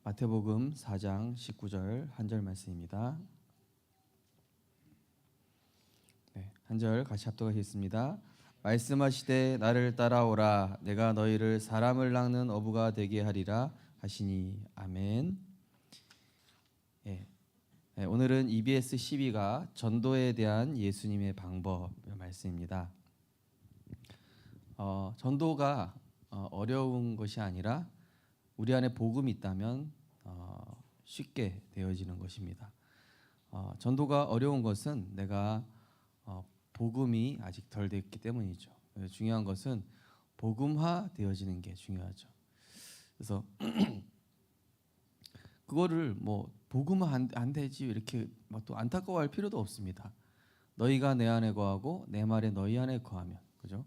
마태복음 4장 19절 한 절 말씀입니다. 한 절 같이 합독하겠습니다. 말씀하시되 나를 따라오라 내가 너희를 사람을 낚는 어부가 되게 하리라 하시니 아멘. 오늘은 EBS 12가 전도에 대한 예수님의 방법 말씀입니다. 전도가 어려운 것이 아니라 우리 안에 복음이 있다면 쉽게 되어지는 것입니다. 전도가 어려운 것은 내가 복음이 아직 덜 됐기 때문이죠. 중요한 것은 복음화 되어지는 게 중요하죠. 그래서 그거를 뭐 복음화 안 되지 이렇게 또 안타까워할 필요도 없습니다. 너희가 내 안에 거하고 내 말에 너희 안에 거하면, 그죠?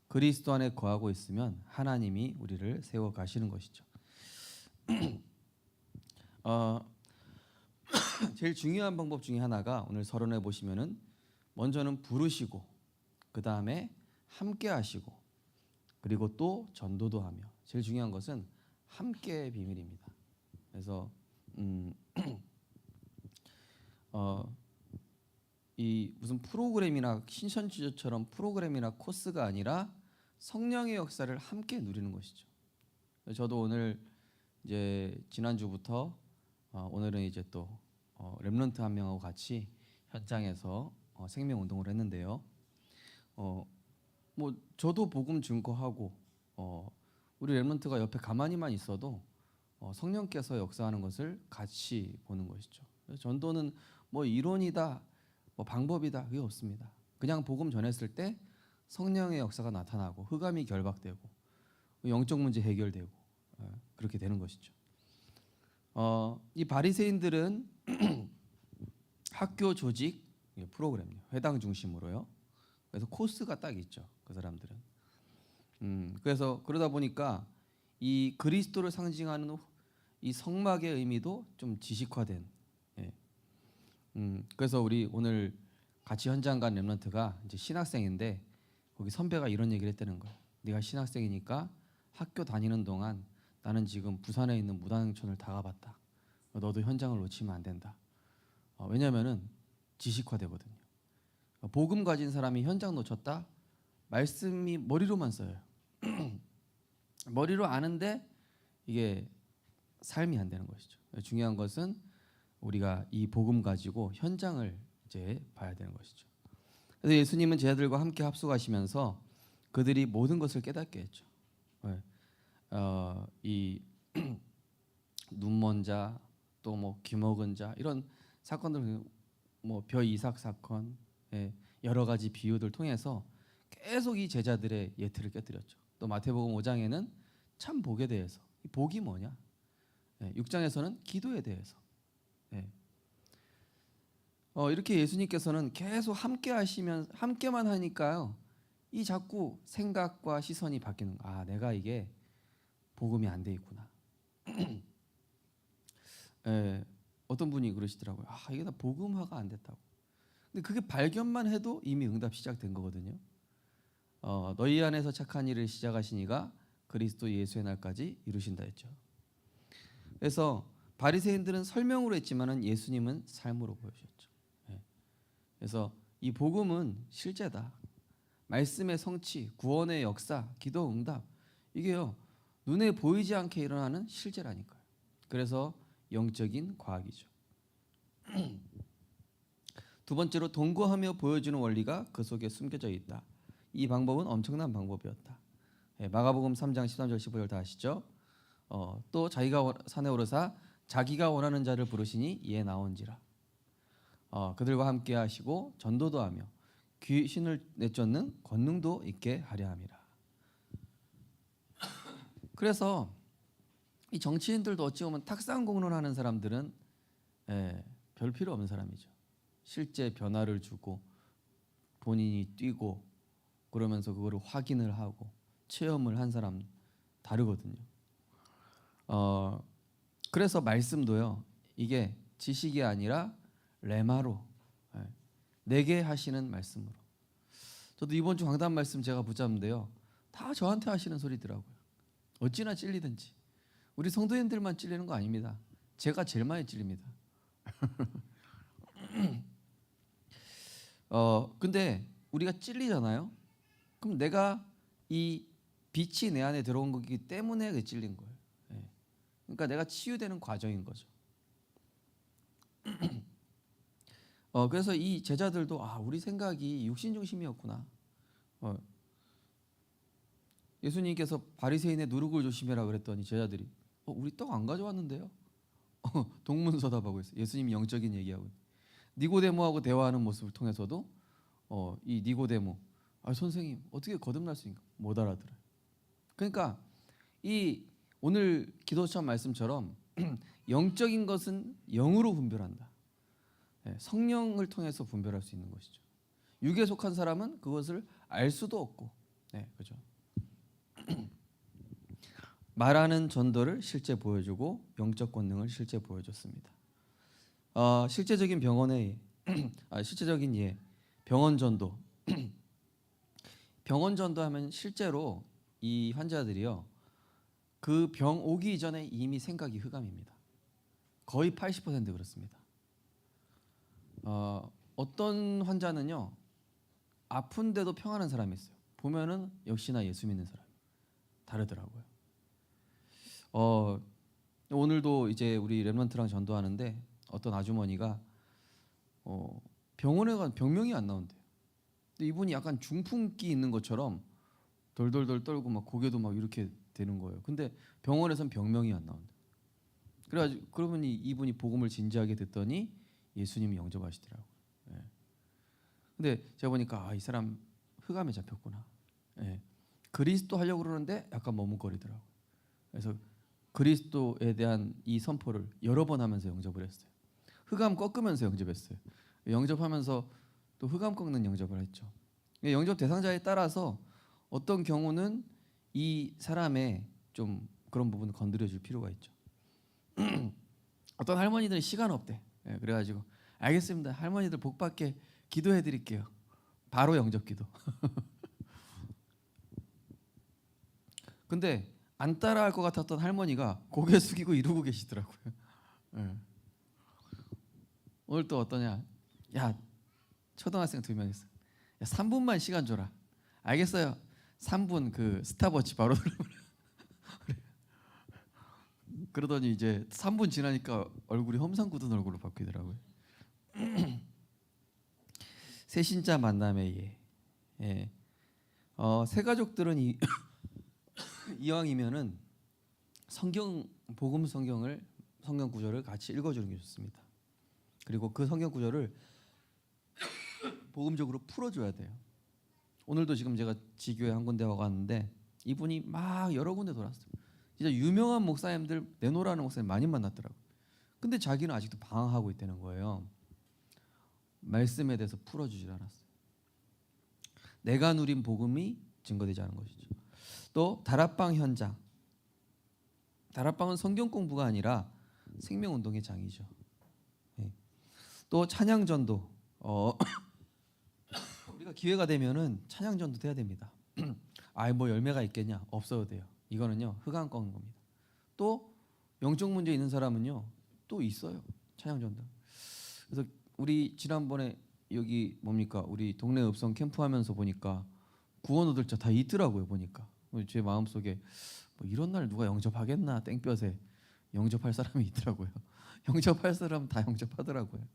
그리스도 안에 거하고 있으면 하나님이 우리를 세워 가시는 것이죠. 제일 중요한 방법 중에 하나가 오늘 서론에 보시면은 먼저는 부르시고 그 다음에 함께 하시고 그리고 또 전도도 하며, 제일 중요한 것은 함께의 비밀입니다. 그래서 이 무슨 프로그램이나 신천지조처럼 프로그램이나 코스가 아니라 성령의 역사를 함께 누리는 것이죠. 저도 오늘 이제 지난주부터 오늘은 이제 또 렘넌트 한 명하고 같이 현장에서 생명 운동을 했는데요. 뭐 저도 복음 증거하고 우리 렘넌트가 옆에 가만히만 있어도 성령께서 역사하는 것을 같이 보는 것이죠. 전도는 뭐 이론이다, 뭐 방법이다, 그게 없습니다. 그냥 복음 전했을 때 성령의 역사가 나타나고 흑암이 결박되고 영적 문제 해결되고 그렇게 되는 것이죠. 이 바리새인들은 학교 조직 프로그램 회당 중심으로요. 그래서 코스가 딱 있죠. 그 사람들은. 그래서 그러다 보니까 이 그리스도를 상징하는 이 성막의 의미도 좀 지식화된. 그래서 우리 오늘 같이 현장 간 렘넌트가 이제 신학생인데 거기 선배가 이런 얘기를 했다는 거예요. 네가 신학생이니까 학교 다니는 동안 나는 지금 부산에 있는 무당촌을 다 가봤다. 너도 현장을 놓치면 안 된다. 왜냐하면은 지식화되거든요. 복음 가진 사람이 현장 놓쳤다? 말씀이 머리로만 써요. 머리로 아는데 이게 삶이 안 되는 것이죠. 중요한 것은 우리가 이 복음 가지고 현장을 이제 봐야 되는 것이죠. 그래서 예수님은 제자들과 함께 합숙하시면서 그들이 모든 것을 깨닫게 했죠. 이 눈먼 자, 또 뭐 귀먹은 자, 이런 사건들, 뭐 벼 이삭 사건, 여러 가지 비유들 통해서 계속 이 제자들의 예틀을 깨뜨렸죠. 또 마태복음 5장에는 참 복에 대해서, 이 복이 뭐냐? 6장에서는 기도에 대해서. 이렇게 예수님께서는 계속 함께 하시면 함께만 하니까요. 이 자꾸 생각과 시선이 바뀌는 거. 아, 내가 이게 복음이 안 돼 있구나. 어떤 분이 그러시더라고요. 아, 이게 다 복음화가 안 됐다고. 근데 그게 발견만 해도 이미 응답 시작된 거거든요. 너희 안에서 착한 일을 시작하시니가 그리스도 예수의 날까지 이루신다 했죠. 그래서 바리새인들은 설명으로 했지만은 예수님은 삶으로 보여주셨죠. 그래서 이 복음은 실제다. 말씀의 성취, 구원의 역사, 기도 응답, 이게요 눈에 보이지 않게 일어나는 실제라니까요. 그래서 영적인 과학이죠. 두 번째로 동거하며 보여주는 원리가 그 속에 숨겨져 있다. 이 방법은 엄청난 방법이었다. 마가복음 3장 13절 15절 다 아시죠? 또 자기가 산에 오르사 자기가 원하는 자를 부르시니 이에 나온지라. 그들과 함께 하시고 전도도 하며 귀신을 내쫓는 권능도 있게 하려 함이라. 그래서 이 정치인들도 어찌 보면 탁상 공론하는 사람들은 별 필요 없는 사람이죠. 실제 변화를 주고 본인이 뛰고 그러면서 그거를 확인을 하고 체험을 한 사람 다르거든요. 그래서 말씀도요. 이게 지식이 아니라 레마로 내게 하시는 말씀으로. 저도 이번 주 강단 말씀 제가 붙잡는데요. 다 저한테 하시는 소리더라고요. 어찌나 찔리든지 우리 성도님들만 찔리는 거 아닙니다. 제가 제일 많이 찔립니다. 근데 우리가 찔리잖아요. 그럼 내가 이 빛이 내 안에 들어온 거기 때문에 그 찔린 거예요. 예. 그러니까 내가 치유되는 과정인 거죠. 그래서 이 제자들도 우리 생각이 육신 중심이었구나. 예수님께서 바리새인의 누룩을 조심해라 그랬더니 제자들이 우리 떡 안 가져왔는데요. 동문서답하고 있어요. 예수님이 영적인 얘기하고 니고데모하고 대화하는 모습을 통해서도 이 니고데모 선생님 어떻게 거듭날 수 있는가 못 알아들어요. 그러니까 이 오늘 기도처 말씀처럼 영적인 것은 영으로 분별한다. 성령을 통해서 분별할 수 있는 것이죠. 육에 속한 사람은 그것을 알 수도 없고, 그죠? 말하는 전도를 실제 보여주고 영적 권능을 실제 보여줬습니다. 실제적인 병원의 실제적인 병원 전도. 병원 전도하면 실제로 이 환자들이요 그 병 오기 전에 이미 생각이 흑암입니다. 거의 80% 그렇습니다. 어떤 환자는요 아픈데도 평안한 사람이 있어요. 보면은 역시나 예수 믿는 사람 다르더라고요. 오늘도 이제 우리 렘넌트랑 전도하는데 어떤 아주머니가 병원에 간 병명이 안 나온대요. 근데 이분이 약간 중풍기 있는 것처럼 돌돌돌 떨고 막 고개도 막 이렇게 되는 거예요. 근데 병원에선 병명이 안 나온대. 그래가지고 그러면 이분이 복음을 진지하게 듣더니 예수님이 영접하시더라고요. 근데 제가 보니까 이 사람 흑암에 잡혔구나. 그리스도 하려고 그러는데 약간 머뭇거리더라고요. 그래서 그리스도에 대한 이 선포를 여러 번 하면서 영접을 했어요. 흑암 꺾으면서 영접했어요. 영접하면서 또 흑암 꺾는 영접을 했죠. 영접 대상자에 따라서 어떤 경우는 이 사람의 좀 그런 부분을 건드려줄 필요가 있죠. 어떤 할머니들은 시간 없대. 그래가지고 알겠습니다. 할머니들 복 받게 기도해드릴게요. 바로 영접 기도. 근데 안 따라할 것 같았던 할머니가 고개 숙이고 이러고 계시더라고요. 오늘 또 어떠냐? 야 초등학생 2명 있어. 야 3분만 시간 줘라. 알겠어요. 3분 그 스탑워치 바로 그러더니 이제 3분 지나니까 얼굴이 험상궂은 얼굴로 바뀌더라고요. 새신자 만남의 새 가족들은 이왕이면은 복음 성경 구절을 같이 읽어주는 게 좋습니다. 그리고 그 성경 구절을 복음적으로 풀어줘야 돼요. 오늘도 지금 제가 지교회 한 군데 와갔는데 이분이 막 여러 군데 돌았어요. 진짜 유명한 목사님들 내노라는 목사님 많이 만났더라고요. 근데 자기는 아직도 방황하고 있다는 거예요. 말씀에 대해서 풀어주질 않았어요. 내가 누린 복음이 증거되지 않은 것이죠. 또 다락방 현장. 다락방은 성경 공부가 아니라 생명운동의 장이죠. 또 찬양전도. 우리가 기회가 되면은 찬양전도 돼야 됩니다. 뭐 열매가 있겠냐? 없어도 돼요. 이거는요 흑암 꺾는 겁니다. 또 영적 문제 있는 사람은요 또 있어요. 찬양전도. 그래서 우리 지난번에 여기 우리 동네 읍성 캠프하면서 보니까 구원 얻을 자 다 있더라고요. 보니까 제 마음속에 이런 날 누가 영접하겠나 땡볕에 영접할 사람이 있더라고요. 영접할 사람 다 영접하더라고요.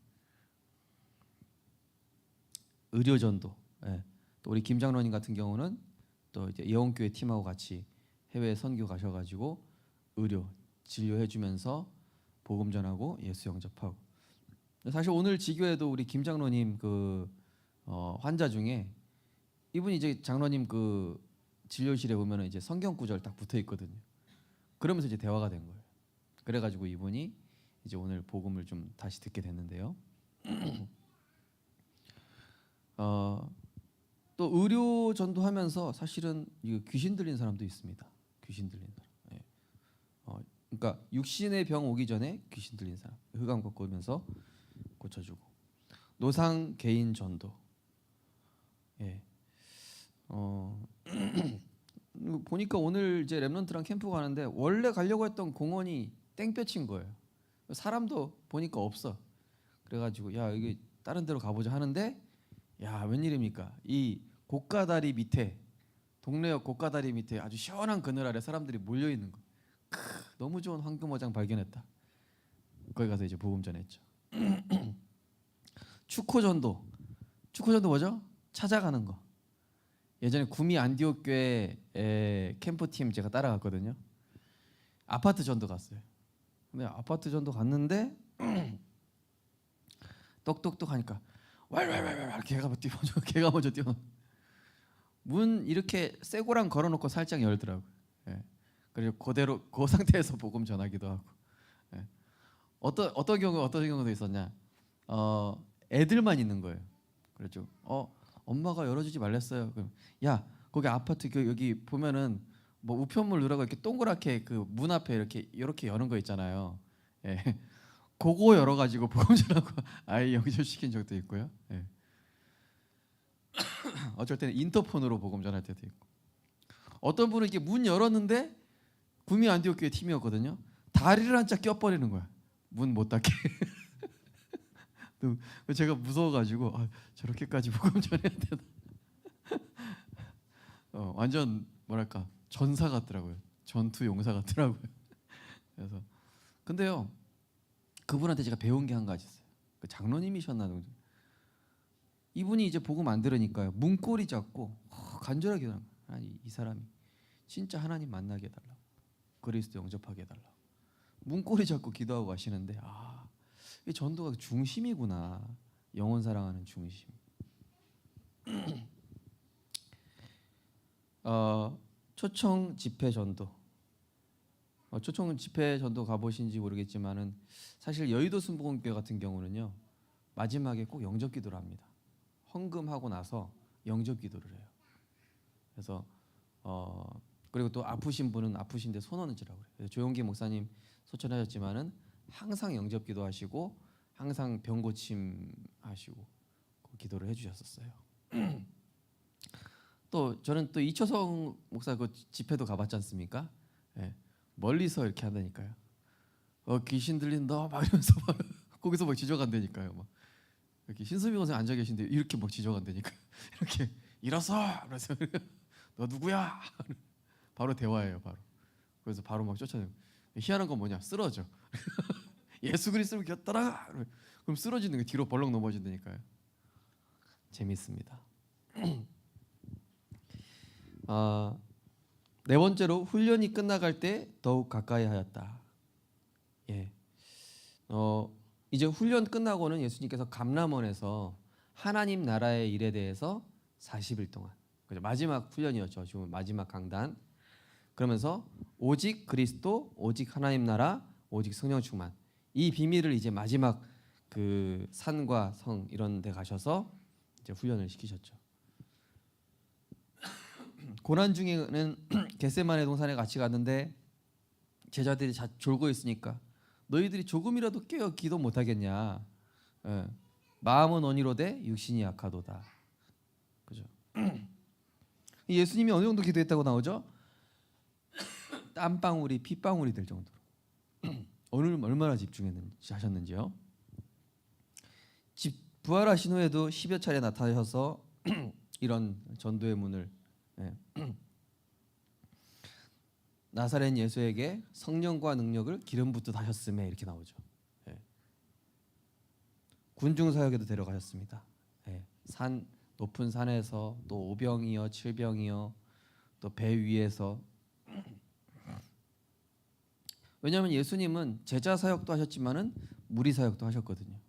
의료전도. 또 우리 김 장로님 같은 경우는 또 이제 예원교회 팀하고 같이 해외 선교 가셔가지고 의료 진료해주면서 복음 전하고 예수 영접하고. 사실 오늘 지교회도 우리 김 장로님 환자 중에 이분이 이제 장로님 진료실에 보면 이제 성경 구절 딱 붙어 있거든요. 그러면서 이제 대화가 된 거예요. 그래가지고 이분이 이제 오늘 복음을 좀 다시 듣게 됐는데요. 또 의료 전도하면서 사실은 귀신 들린 사람도 있습니다. 귀신 들린 사람. 그러니까 육신의 병 오기 전에 귀신 들린 사람 흑암 꺾으면서 고쳐주고. 노상 개인 전도. 보니까 오늘 이제 렘넌트랑 캠프 가는데 원래 가려고 했던 공원이 땡볕인 거예요. 사람도 보니까 없어. 그래가지고 야 이게 다른 데로 가보자 하는데 야 웬일입니까? 이 고가다리 밑에 동네역 고가다리 밑에 아주 시원한 그늘 아래 사람들이 몰려 있는 거. 너무 좋은 황금어장 발견했다. 거기 가서 이제 복음 전했죠. 축호전도. 축호전도 뭐죠? 찾아가는 거. 예전에 구미 안디옥 교회 캠프팀 제가 따라갔거든요. 아파트 전도 갔어요. 근데 아파트 전도 갔는데 똑똑똑 하니까 왈왈왈왈 걔가 먼저 뛰어. 문 이렇게 쇠고랑 걸어놓고 살짝 열더라고요. 예. 그리고 그대로 그 상태에서 복음 전하기도 하고. 예. 어떤 경우도 있었냐? 애들만 있는 거예요. 그렇죠. 엄마가 열어주지 말랬어요. 그럼 야 거기 아파트 여기 보면은 뭐 우편물 누라고 이렇게 동그랗게 그 문 앞에 이렇게 여는 거 있잖아요. 예. 그거 열어가지고 복음 전하고 아이 영접시킨 적도 있고요. 예. 어쩔 때는 인터폰으로 복음 전할 때도 있고. 어떤 분은 이렇게 문 열었는데 구미 안디옥 교회 팀이었거든요. 다리를 한짝 껴버리는 거야. 문 못 닫게. 제가 무서워가지고 저렇게까지 복음 전해야 되나. 완전 뭐랄까 전사 같더라고요. 전투 용사 같더라고요. 그래서 근데요 그분한테 제가 배운 게 한 가지 있어요. 그 장로님이셨나 동죠. 이분이 이제 복음 안 들으니까요 문고리 잡고 간절하게 기도하는 거예요. 아니 이 사람이 진짜 하나님 만나게 해달라고, 그리스도 영접하게 해달라고 문고리 잡고 기도하고 가시는데 이 전도가 중심이구나. 영혼 사랑하는 중심. 초청 집회 전도. 초청 집회 전도 가보신지 모르겠지만은 사실 여의도 순복음교회 같은 경우는요 마지막에 꼭 영접 기도를 합니다. 헌금하고 나서 영접 기도를 해요. 그래서 그리고 또 아프신 분은 아프신데 손 얹으라고 그래요. 조용기 목사님 소천하셨지만은 항상 영접 기도하시고 항상 병 고침 하시고 기도를 해주셨었어요. 또 저는 또 이초성 목사 그 집회도 가봤지 않습니까? 예, 멀리서 이렇게 한다니까요. 귀신 들린다 막 이러면서 막 거기서 막 지저간다니까요. 막 이렇게 신수미 원생 앉아 계신데 이렇게 막 지저간다니까. 이렇게 일어서 그래서 너 누구야? 바로 대화예요. 바로. 그래서 바로 막 쫓아내고. 희한한 건 뭐냐? 쓰러져. 예수 그리스도를 겼더라. 그럼 쓰러지는 게 뒤로 벌렁 넘어진다니까요. 재밌습니다. 네 번째로 훈련이 끝나갈 때 더욱 가까이 하였다. 예. 이제 훈련 끝나고는 예수님께서 감람원에서 하나님 나라의 일에 대해서 40일 동안 마지막 훈련이었죠. 지금 마지막 강단. 그러면서 오직 그리스도, 오직 하나님 나라, 오직 성령 충만. 이 비밀을 이제 마지막 그 산과 성 이런 데 가셔서 이제 훈련을 시키셨죠. 고난 중에는 겟세마네 동산에 같이 갔는데 제자들이 졸고 있으니까 너희들이 조금이라도 깨어 기도 못 하겠냐? 마음은 온이로되 육신이 약하도다. 그죠? 예수님이 어느 정도 기도했다고 나오죠? 땀방울이 핏방울이 될 정도로 오늘 얼마나 집중했는지 하셨는지요. 부활하신 후에도 10여 차례 나타나셔서 이런 전도의 문을 나사렛 예수에게 성령과 능력을 기름 붓듯 하셨음에 이렇게 나오죠. 군중 사역에도 데려가셨습니다. 산 높은 산에서 또 오병이어 칠병이어 또 배 위에서. 왜냐하면 예수님은 제자 사역도 하셨지만은 무리 사역도 하셨거든요.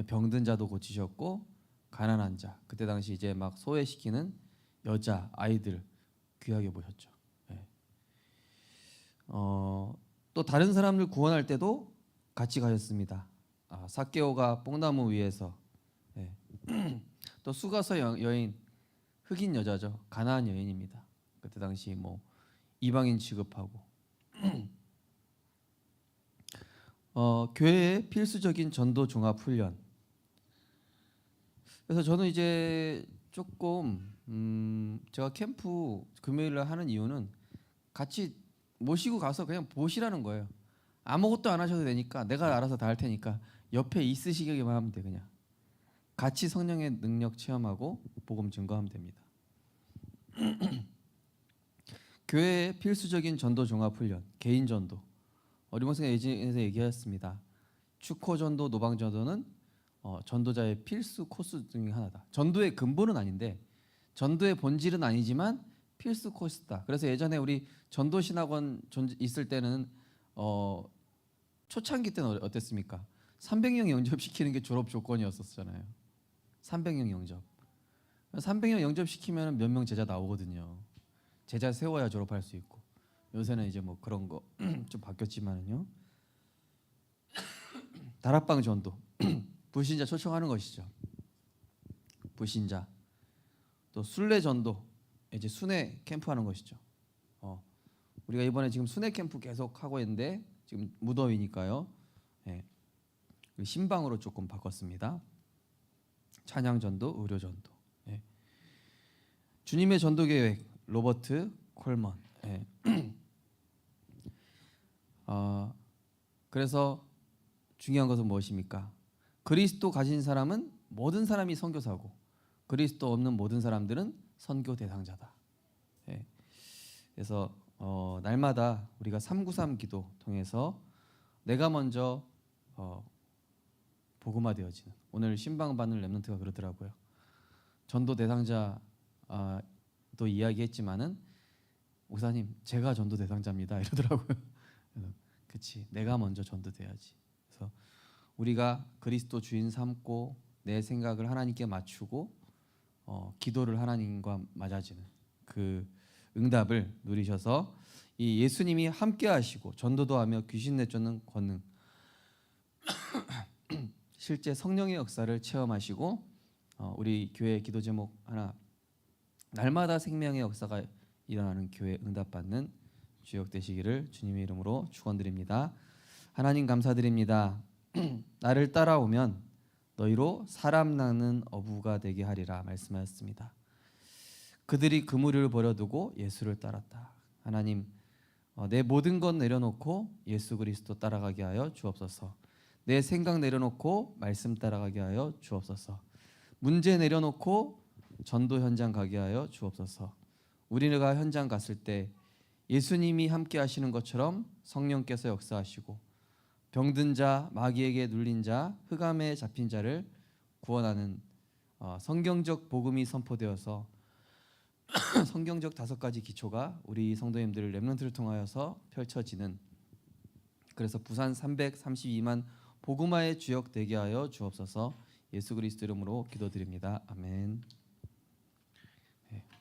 병든 자도 고치셨고 가난한 자, 그때 당시 이제 막 소외시키는 여자 아이들 귀하게 보셨죠. 또 다른 사람들 구원할 때도 같이 가셨습니다. 삭개오가 뽕나무 위에서 또 수가서 여인 흑인 여자죠. 가나안 여인입니다. 그때 당시 뭐 이방인 취급하고 교회의 필수적인 전도 종합 훈련. 그래서 저는 이제 조금 제가 캠프 금요일 날 하는 이유는 같이 모시고 가서 그냥 보시라는 거예요. 아무것도 안 하셔도 되니까 내가 알아서 다 할 테니까 옆에 있으시기만 하면 돼. 그냥 같이 성령의 능력 체험하고 복음 증거하면 됩니다. 교회의 필수적인 전도 종합 훈련, 개인 전도. 어리석은 예전에서 얘기하였습니다. 축호 전도, 노방 전도는 전도자의 필수 코스 중에 하나다. 전도의 근본은 아닌데 전도의 본질은 아니지만 필수 코스다. 그래서 예전에 우리 전도 신학원 있을 때는 초창기 때는 어땠습니까? 300명 영접 시키는 게 졸업 조건이었었잖아요. 300명 영접. 300명 영접 시키면 몇 명 제자 나오거든요. 제자 세워야 졸업할 수 있고. 요새는 이제 뭐 그런 거 좀 바뀌었지만은요. 다락방 전도. 불신자 초청하는 것이죠. 불신자. 또 순례 전도. 이제 순회 캠프 하는 것이죠. 우리가 이번에 지금 순회 캠프 계속 하고 있는데 지금 무더위니까요. 예. 신방으로 조금 바꿨습니다. 찬양 전도, 의료 전도. 예. 주님의 전도 계획 로버트 콜먼. 예. 그래서 중요한 것은 무엇입니까? 그리스도 가진 사람은 모든 사람이 선교사고 그리스도 없는 모든 사람들은 선교 대상자다. 예. 그래서 날마다 우리가 393 기도 통해서 내가 먼저 복음화되어지는 오늘 신방 받는 렘넌트가 그러더라고요. 전도 대상자도 이야기했지만은 목사님 제가 전도 대상자입니다 이러더라고요. 그렇지 내가 먼저 전도돼야지. 그래서 우리가 그리스도 주인 삼고 내 생각을 하나님께 맞추고 기도를 하나님과 맞아지는 그 응답을 누리셔서 이 예수님이 함께 하시고 전도도 하며 귀신 내쫓는 권능 실제 성령의 역사를 체험하시고 우리 교회 기도 제목 하나 날마다 생명의 역사가 일어나는 교회 응답받는 주역 되시기를 주님의 이름으로 축원드립니다. 하나님 감사드립니다. 나를 따라오면 너희로 사람 낳는 어부가 되게 하리라 말씀하셨습니다. 그들이 그물을 버려두고 예수를 따랐다. 하나님 내 모든 것 내려놓고 예수 그리스도 따라가게 하여 주옵소서. 내 생각 내려놓고 말씀 따라가게 하여 주옵소서. 문제 내려놓고 전도 현장 가게 하여 주옵소서. 우리가 현장 갔을 때 예수님이 함께 하시는 것처럼 성령께서 역사하시고 병든 자, 마귀에게 눌린 자, 흑암에 잡힌 자를 구원하는 성경적 복음이 선포되어서 성경적 5가지 기초가 우리 성도님들 렘넌트를 통하여서 펼쳐지는 그래서 부산 332만 복음화의 주역 되게 하여 주옵소서. 예수 그리스도 이름으로 기도드립니다. 아멘.